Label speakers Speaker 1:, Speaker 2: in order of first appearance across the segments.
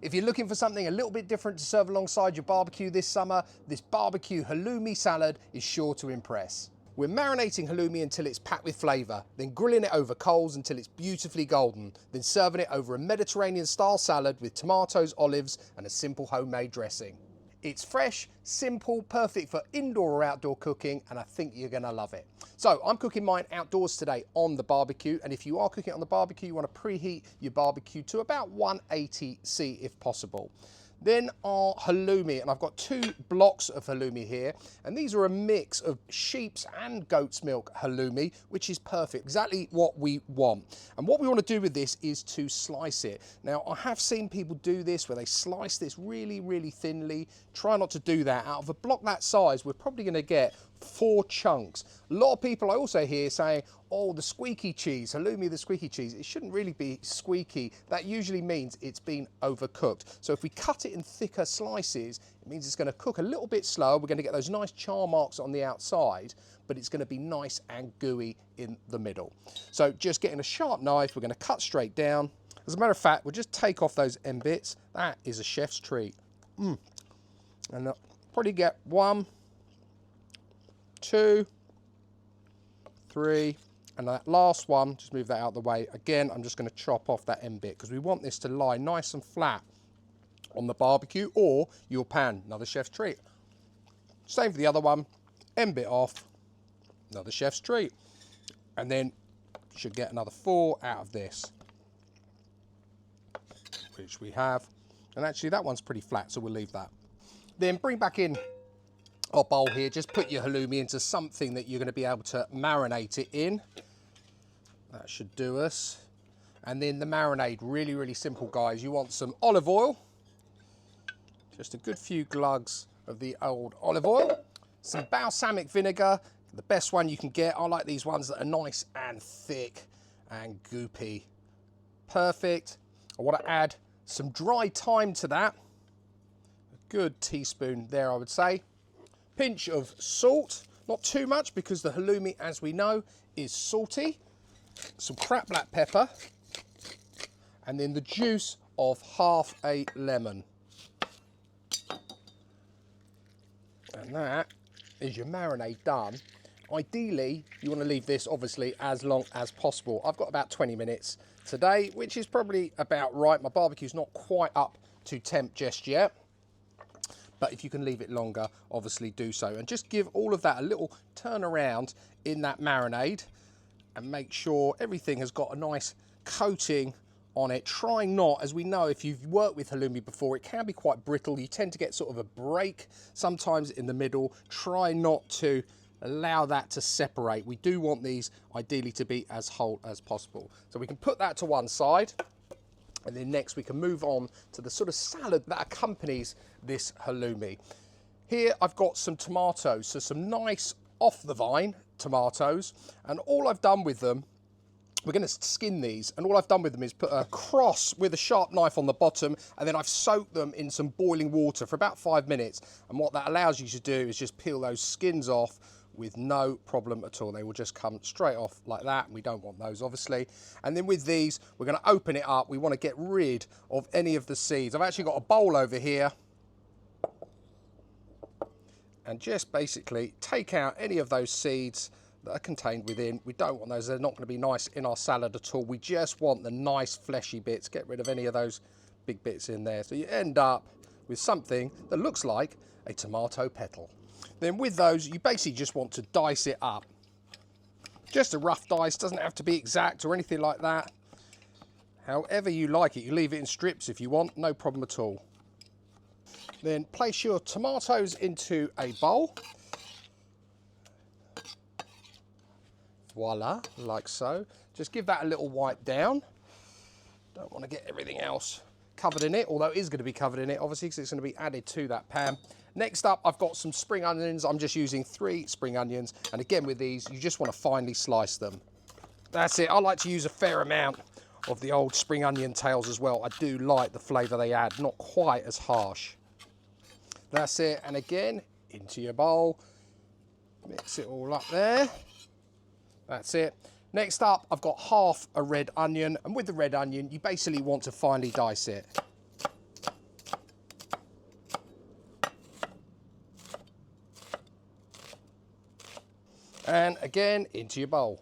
Speaker 1: If you're looking for something a little bit different to serve alongside your barbecue this summer, this barbecue halloumi salad is sure to impress. We're marinating halloumi until it's packed with flavour, then grilling it over coals until it's beautifully golden, then serving it over a Mediterranean style salad with tomatoes, olives and a simple homemade dressing. It's fresh, simple, perfect for indoor or outdoor cooking, and I think you're gonna love it. So I'm cooking mine outdoors today on the barbecue, and if you are cooking it on the barbecue, you wanna preheat your barbecue to about 180°C if possible. Then our halloumi, and I've got 2 blocks of halloumi here, and these are a mix of sheep's and goat's milk halloumi, which is perfect, exactly what we want. And what we want to do with this is to slice it. Now, I have seen people do this where they slice this really, really thinly. Try not to do that. Out of a block that size, we're probably going to get 4 chunks. A lot of people I also hear saying, oh, the squeaky cheese, halloumi, the squeaky cheese. It shouldn't really be squeaky. That usually means it's been overcooked. So if we cut it in thicker slices, it means it's going to cook a little bit slower. We're going to get those nice char marks on the outside, but it's going to be nice and gooey in the middle. So just getting a sharp knife, we're going to cut straight down. As a matter of fact, we'll just take off those end bits. That is a chef's treat. And I'll probably get 1, 2, 3, and that last one, just move that out of the way. Again, I'm just going to chop off that end bit because we want this to lie nice and flat on the barbecue or your pan. Another chef's treat. Same for the other one. End bit off. Another chef's treat. And then you should get another 4 out of this, which we have. And actually that one's pretty flat, so we'll leave that. Then bring back in our bowl here. Just put your halloumi into something that you're going to be able to marinate it in. That should do us. And then the marinade, really, really simple, guys. You want some olive oil. Just a good few glugs of the old olive oil. Some balsamic vinegar, the best one you can get. I like these ones that are nice and thick and goopy. Perfect. I want to add some dry thyme to that. A good teaspoon there, I would say. Pinch of salt, not too much because the halloumi, as we know, is salty. Some cracked black pepper, and then the juice of half a lemon. And that is your marinade done. Ideally, you want to leave this obviously as long as possible. I've got about 20 minutes today, which is probably about right. My barbecue's not quite up to temp just yet. But if you can leave it longer, obviously do so. And just give all of that a little turn around in that marinade and make sure everything has got a nice coating on it. Try not, as we know, if you've worked with halloumi before, it can be quite brittle. You tend to get sort of a break sometimes in the middle. Try not to allow that to separate. We do want these ideally to be as whole as possible. So we can put that to one side. And then next we can move on to the sort of salad that accompanies this halloumi. Here I've got some tomatoes, so some nice off the vine tomatoes. And all I've done with them, we're going to skin these, and all I've done with them is put a cross with a sharp knife on the bottom, and then I've soaked them in some boiling water for about 5 minutes. And what that allows you to do is just peel those skins off with no problem at all. They will just come straight off like that. We don't want those, obviously. And then with these, we're going to open it up. We want to get rid of any of the seeds. I've actually got a bowl over here, and just basically take out any of those seeds that are contained within. We don't want those. They're not going to be nice in our salad at all. We just want the nice fleshy bits. Get rid of any of those big bits in there. So you end up with something that looks like a tomato petal. Then with those, you basically just want to dice it up. Just a rough dice, doesn't have to be exact or anything like that. However you like it. You leave it in strips if you want, no problem at all. Then place your tomatoes into a bowl. Voila, like so. Just give that a little wipe down. Don't want to get everything else covered in it, although it is going to be covered in it, obviously, because it's going to be added to that pan. Next up, I've got some spring onions. I'm just using 3 spring onions. And again, with these, you just want to finely slice them. That's it. I like to use a fair amount of the old spring onion tails as well. I do like the flavour they add, not quite as harsh. That's it. And again, into your bowl. Mix it all up there. That's it. Next up, I've got half a red onion. And with the red onion, you basically want to finely dice it. And again, into your bowl.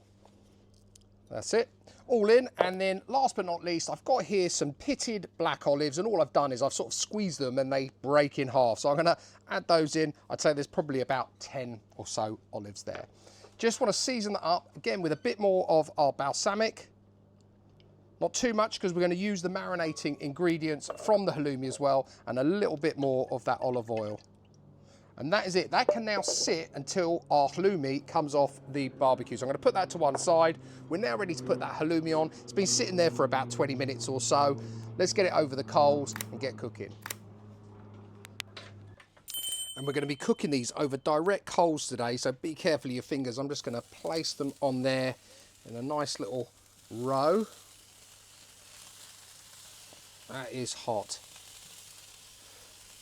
Speaker 1: That's it. All in. And then last but not least, I've got here some pitted black olives, and all I've done is I've sort of squeezed them and they break in half. So I'm going to add those in. I'd say there's probably about 10 or so olives there. Just want to season that up again with a bit more of our balsamic. Not too much, because we're going to use the marinating ingredients from the halloumi as well, and a little bit more of that olive oil. And that is it. That can now sit until our halloumi comes off the barbecue. So I'm going to put that to one side. We're now ready to put that halloumi on. It's been sitting there for about 20 minutes or so. Let's get it over the coals and get cooking. And we're going to be cooking these over direct coals today, so be careful of your fingers. I'm just going to place them on there in a nice little row. That is hot.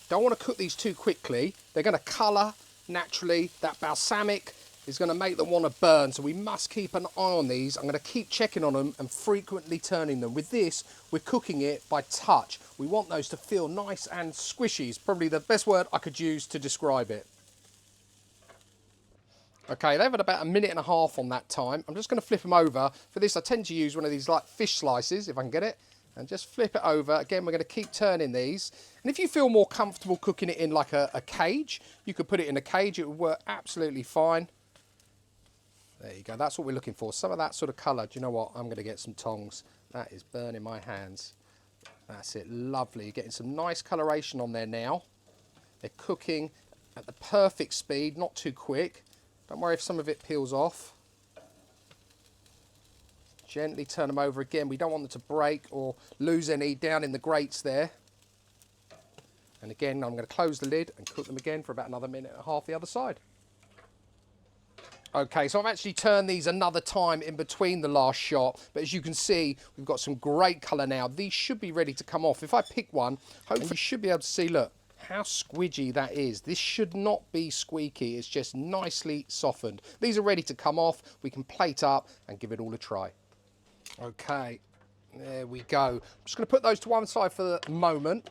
Speaker 1: Don't want to cook these too quickly. They're going to colour naturally. That balsamic is going to make them want to burn, so we must keep an eye on these. I'm going to keep checking on them and frequently turning them. With this, we're cooking it by touch. We want those to feel nice and squishy. It's probably the best word I could use to describe it. Okay, they've had about 1.5 minutes on that time. I'm just going to flip them over. For this, I tend to use one of these like fish slices, if I can get it. And just flip it over. Again, we're going to keep turning these. And if you feel more comfortable cooking it in like a cage, you could put it in a cage. It would work absolutely fine. There you go. That's what we're looking for. Some of that sort of colour. Do you know what? I'm going to get some tongs. That is burning my hands. That's it. Lovely. You're getting some nice coloration on there now. They're cooking at the perfect speed, not too quick. Don't worry if some of it peels off. Gently turn them over again. We don't want them to break or lose any down in the grates there. And again, I'm going to close the lid and cook them again for about another 1.5 minutes the other side. Okay, so I've actually turned these another time in between the last shot, but as you can see, we've got some great colour now. These should be ready to come off. If I pick one, hopefully you should be able to see, look, how squidgy that is. This should not be squeaky. It's just nicely softened. These are ready to come off. We can plate up and give it all a try. Okay, there we go. I'm just going to put those to one side for the moment.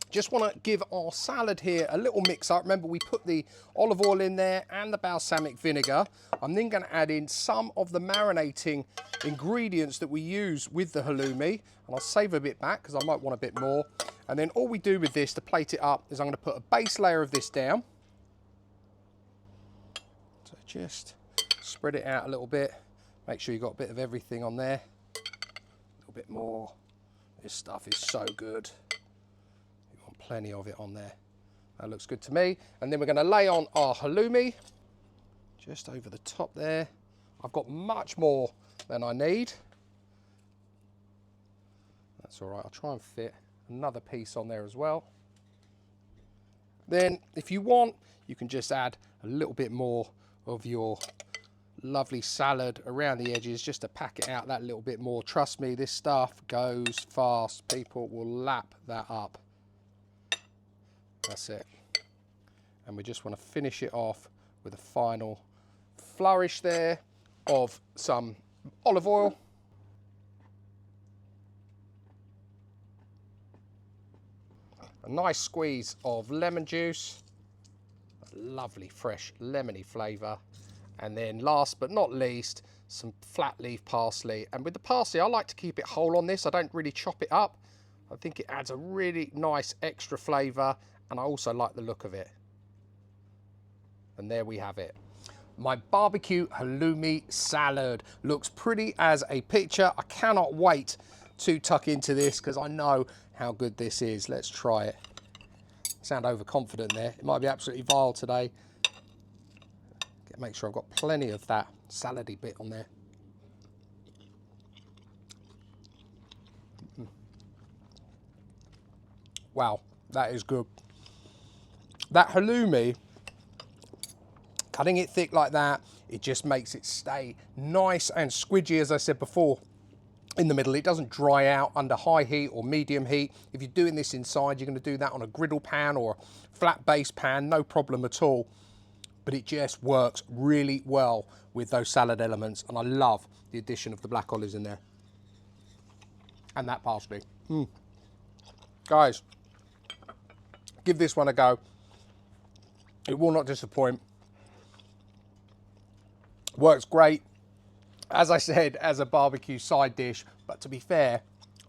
Speaker 1: Just want to give our salad here a little mix up. Remember, we put the olive oil in there and the balsamic vinegar. I'm then going to add in some of the marinating ingredients that we use with the halloumi. And I'll save a bit back because I might want a bit more. And then all we do with this to plate it up is I'm going to put a base layer of this down. So just spread it out a little bit. Make sure you've got a bit of everything on there. A little bit more. This stuff is so good. You want plenty of it on there. That looks good to me. And then we're going to lay on our halloumi. Just over the top there. I've got much more than I need. That's all right. I'll try and fit another piece on there as well. Then, if you want, you can just add a little bit more of your lovely salad around the edges just to pack it out that little bit more. Trust me, this stuff goes fast. People will lap that up. That's it. And we just want to finish it off with a final flourish there of some olive oil. A nice squeeze of lemon juice. A lovely fresh lemony flavour. And then last but not least, some flat leaf parsley. And with the parsley, I like to keep it whole on this. I don't really chop it up. I think it adds a really nice extra flavour, and I also like the look of it. And there we have it. My barbecue halloumi salad looks pretty as a picture. I cannot wait to tuck into this because I know how good this is. Let's try it. Sound overconfident there. It might be absolutely vile today. Make sure I've got plenty of that salady bit on there. Wow, that is good. That halloumi, cutting it thick like that, it just makes it stay nice and squidgy, as I said before, in the middle. It doesn't dry out under high heat or medium heat. If you're doing this inside, you're going to do that on a griddle pan or a flat base pan, no problem at all. But it just works really well with those salad elements. And I love the addition of the black olives in there. And that parsley. Guys, give this one a go. It will not disappoint. Works great, as I said, as a barbecue side dish, but to be fair,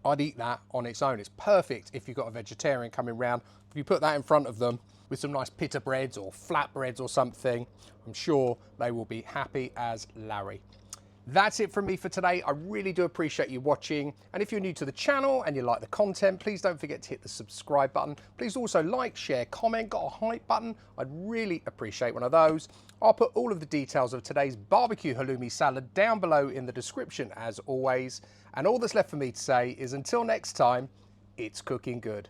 Speaker 1: I'd eat that on its own. It's perfect if you've got a vegetarian coming round. If you put that in front of them with some nice pita breads or flatbreads or something, I'm sure they will be happy as Larry. That's it from me for today. I really do appreciate you watching. And if you're new to the channel and you like the content, please don't forget to hit the subscribe button. Please also like, share, comment, got a hype button. I'd really appreciate one of those. I'll put all of the details of today's barbecue halloumi salad down below in the description as always. And all that's left for me to say is until next time, it's cooking good.